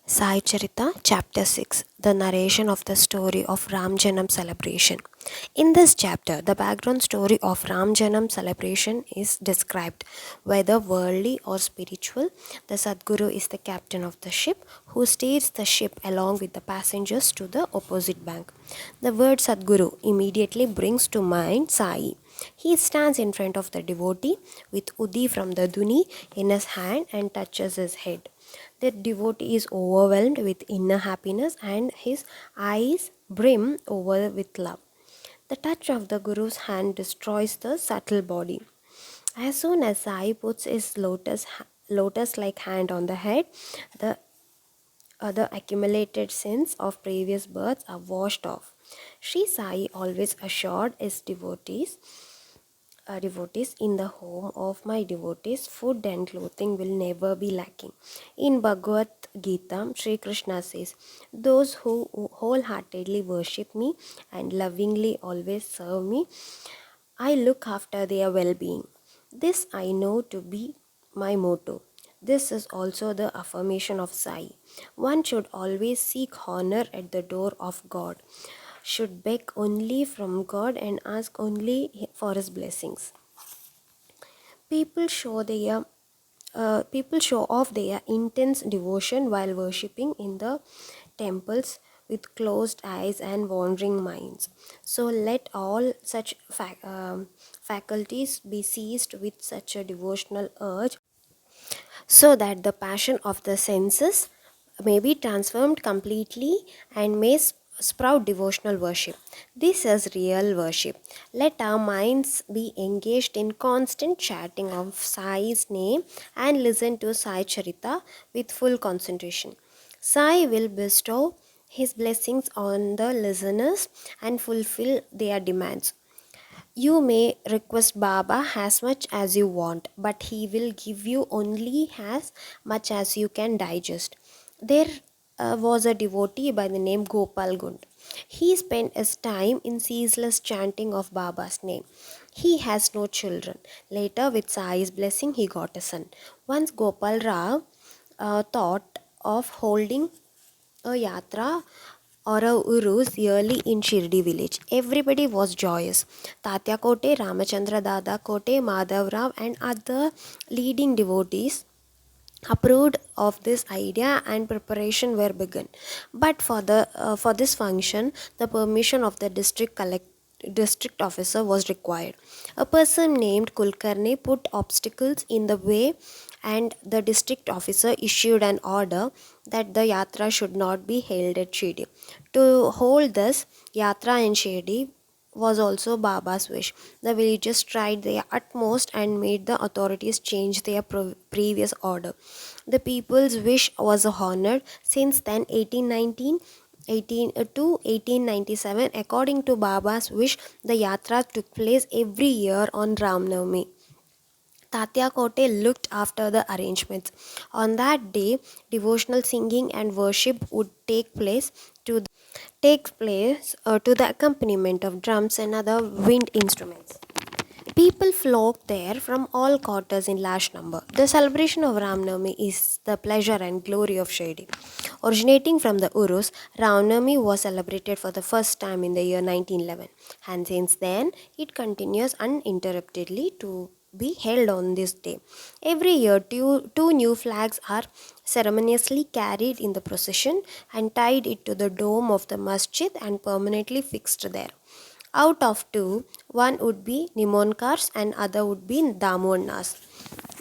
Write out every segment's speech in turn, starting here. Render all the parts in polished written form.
Sai Charita, Chapter 6, the narration of the story of Ram Janam celebration. In this chapter, the background story of Ram Janam celebration is described. Whether worldly or spiritual, the Sadguru is the captain of the ship who steers the ship along with the passengers to the opposite bank. The word Sadguru immediately brings to mind Sai. He stands in front of the devotee with Udi from the Duni in his hand and touches his head. The devotee is overwhelmed with inner happiness and his eyes brim over with love. The touch of the Guru's hand destroys the subtle body. As soon as Sai puts his lotus-like hand on the head, the other accumulated sins of previous births are washed off. Sri Sai always assured his devotees, in the home of my devotees, food and clothing will never be lacking. In Bhagavad Gita, Sri Krishna says, those who wholeheartedly worship me and lovingly always serve me, I look after their well-being. This I know to be my motto. This is also the affirmation of Sai. One should always seek honor at the door of God, should beg only from God and ask only for His blessings. People show their People show off their intense devotion while worshipping in the temples with closed eyes and wandering minds. So let all such faculties be seized with such a devotional urge so that the passion of the senses may be transformed completely and may sprout devotional worship. This is real worship. Let our minds be engaged in constant chanting of Sai's name and listen to Sai Charita with full concentration. Sai will bestow his blessings on the listeners and fulfill their demands. You may request Baba as much as you want, but he will give you only as much as you can digest. There was a devotee by the name Gopal Gund. He spent his time in ceaseless chanting of Baba's name. He has no children. Later, with Sai's blessing, he got a son. Once Gopal Rao thought of holding a yatra or a urus yearly in Shirdi village. Everybody was joyous. Tatya Kote, Ramachandra Dada Kote, Madhav Rao and other leading devotees approved of this idea and preparation were begun. But for this function, the permission of the district officer was required. A person named Kulkarni put obstacles in the way and the district officer issued an order that the yatra should not be held at Shirdi. To hold this yatra in Shirdi was also Baba's wish. The villagers tried their utmost and made the authorities change their previous order. The people's wish was honored. Since then, 18 to 1897, according to Baba's wish, the yatra took place every year on Ram Navami. Tatya Kote looked after the arrangements. On that day, devotional singing and worship would take place to the accompaniment of drums and other wind instruments. People flock there from all quarters in large number. The celebration of Ramnavami is the pleasure and glory of Shirdi. Originating from the Urus, Ramnavami was celebrated for the first time in the year 1911, and since then it continues uninterruptedly to be held on this day. Every year, two new flags are ceremoniously carried in the procession and tied it to the dome of the masjid and permanently fixed there. Out of two, one would be Nimonkars and other would be Damonas.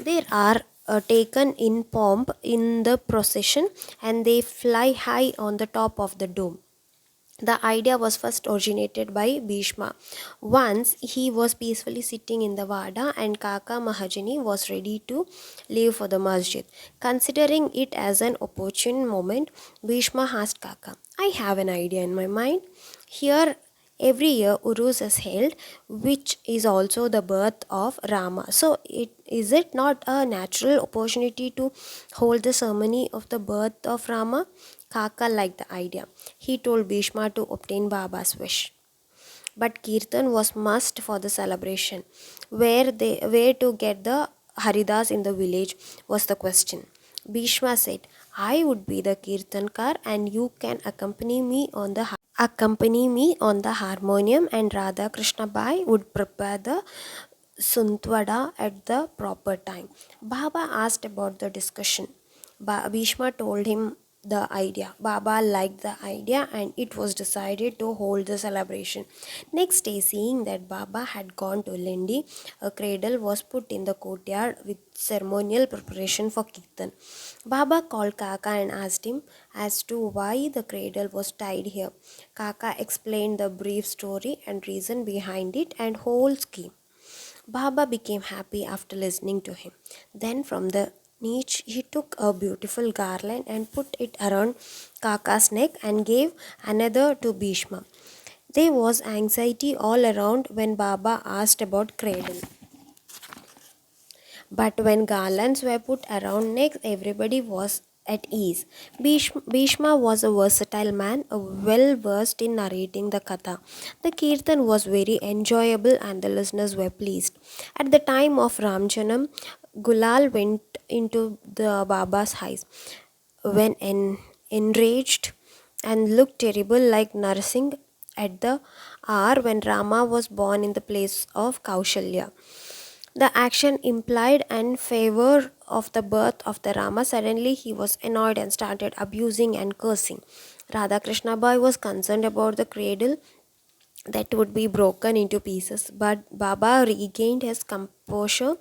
They are taken in pomp in the procession and they fly high on the top of the dome. The idea was first originated by Bhishma. Once he was peacefully sitting in the Vada and Kaka Mahajani was ready to leave for the masjid. Considering it as an opportune moment, Bhishma asked Kaka, I have an idea in my mind. Here every year Urus is held, which is also the birth of Rama. So is it not a natural opportunity to hold the ceremony of the birth of Rama? Kaka liked the idea. He told Bhishma to obtain Baba's wish. But Kirtan was must for the celebration. Where to get the Haridas in the village was the question. Bhishma said, I would be the kirtankar and you can accompany me on the harmonium, and Radha Krishna Bai would prepare the Suntwada at the proper time. Baba asked about the discussion. Bhishma told him the idea. Baba liked the idea and it was decided to hold the celebration. Next day, seeing that Baba had gone to Lindi, a cradle was put in the courtyard with ceremonial preparation for Kirtan. Baba called Kaka and asked him as to why the cradle was tied here. Kaka explained the brief story and reason behind it and whole scheme. Baba became happy after listening to him. Then from the niche he took a beautiful garland and put it around Kaka's neck and gave another to Bhishma. There was anxiety all around when Baba asked about cradle. But when garlands were put around necks, everybody was at ease. Bhishma was a versatile man, well versed in narrating the katha. The kirtan was very enjoyable and the listeners were pleased. At the time of Ramjanam, Gulal went into the Baba's eyes when enraged and looked terrible like Narsingh at the hour when Rama was born in the place of Kaushalya. The action implied in favor of the birth of the Rama. Suddenly he was annoyed and started abusing and cursing. Radha Krishna Bai was concerned about the cradle that would be broken into pieces, but Baba regained his composure.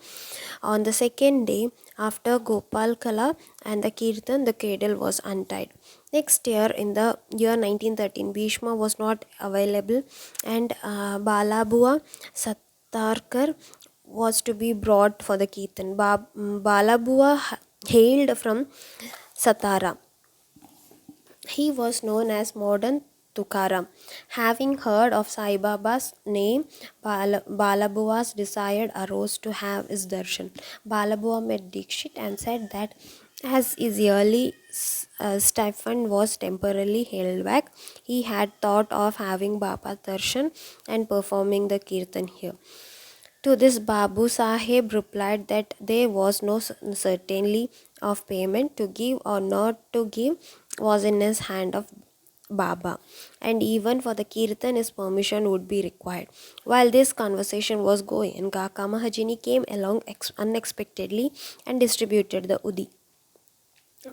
On the second day after Gopal Kala and the Kirtan, the cradle was untied. Next year, in the year 1913, Bhishma was not available and Balabua Satarkar was to be brought for the Kirtan. Balabua hailed from Satara. He was known as modern Tukaram. Having heard of Sai Baba's name, Balabua's desire arose to have his darshan. Balabua met Dikshit and said that as his yearly stipend was temporarily held back, he had thought of having Baba's darshan and performing the kirtan here. To this, Babu Sahib replied that there was no certainty of payment. To give or not to give was in his hand of Baba, and even for the kirtan, his permission would be required. While this conversation was going, Kaka Mahajini came along unexpectedly and distributed the udi.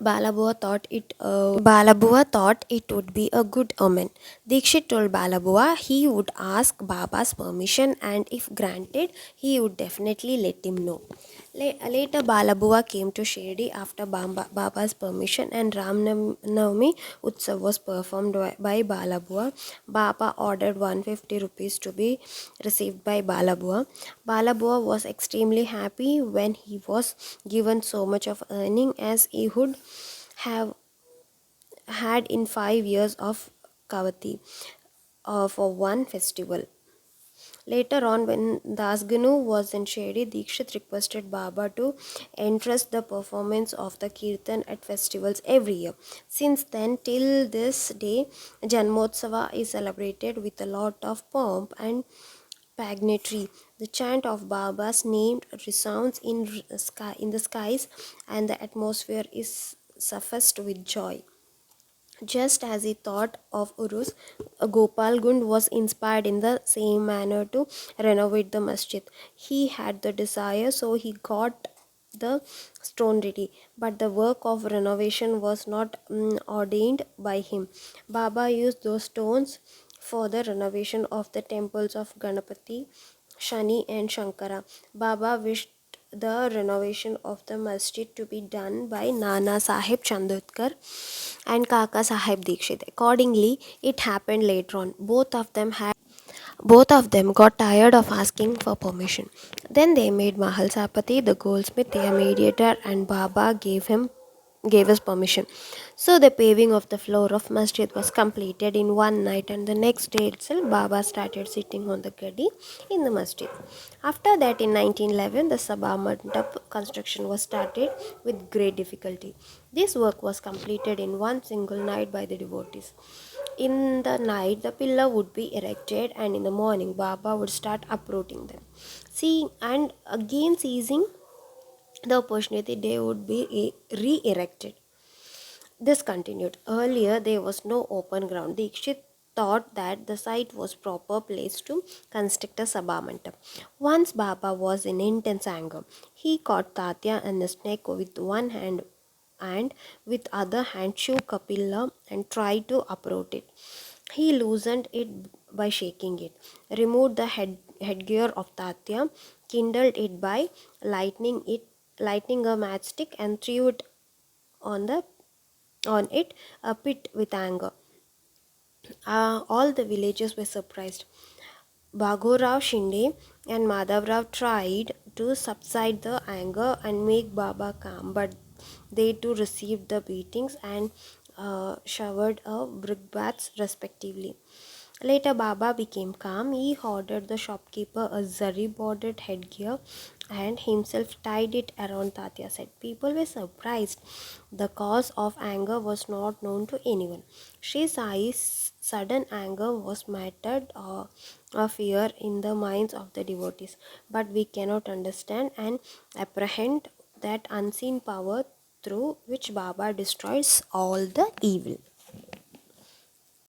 Balabua thought it would be a good omen. Dikshit told Balabua he would ask Baba's permission and if granted, he would definitely let him know. Later, Balabua came to Shirdi after Baba's permission and Ram Navami Utsav was performed by Balabua. Baba ordered 150 rupees to be received by Balabua. Balabua was extremely happy when he was given so much of earning as he would have had in 5 years of Kavati for one festival. Later on, when Dasganu was in Shady, Dikshit requested Baba to entrust the performance of the Kirtan at festivals every year. Since then, till this day, Janmotsava is celebrated with a lot of pomp and pageantry. The chant of Baba's name resounds in the skies, and the atmosphere is suffused with joy. Just as he thought of Urus, Gopal Gund was inspired in the same manner to renovate the masjid. He had the desire, so he got the stone ready. But the work of renovation was not ordained by him. Baba used those stones for the renovation of the temples of Ganapati, Shani, and Shankara. Baba wished the renovation of the masjid to be done by Nana Sahib Chandodkar and Kaka Sahib Dikshit. Accordingly, it happened later on. Both of them got tired of asking for permission. Then they made Mahal Sapati, the goldsmith, their mediator, and Baba gave us permission. So the paving of the floor of masjid was completed in one night, and the next day itself Baba started sitting on the gadi in the masjid. After that, in 1911, the Sabha Mandap construction was started with great difficulty. This work was completed in one single night by the devotees. In the night, the pillar would be erected, and in the morning, Baba would start uprooting them. See, and again seizing the opportunity, they would be re erected. This continued. Earlier, there was no open ground. Dikshit thought that the site was proper place to construct a sabha mandap. Once Baba was in intense anger. He caught Tatya and his neck with one hand and with other hand shook a pillar and tried to uproot it. He loosened it by shaking it, removed the headgear of Tatya, kindled it by lighting a matchstick and threw it on the on it a pit with anger. All the villagers were surprised. Bhagorao Shinde and Madhavrao tried to subside the anger and make Baba calm, but they too received the beatings and showered brickbats respectively. Later, Baba became calm. He ordered the shopkeeper a zari bordered headgear and himself tied it around Tatya's head. People were surprised. The cause of anger was not known to anyone. Sri Sai's sudden anger was mattered a fear in the minds of the devotees, but we cannot understand and apprehend that unseen power through which Baba destroys all the evil.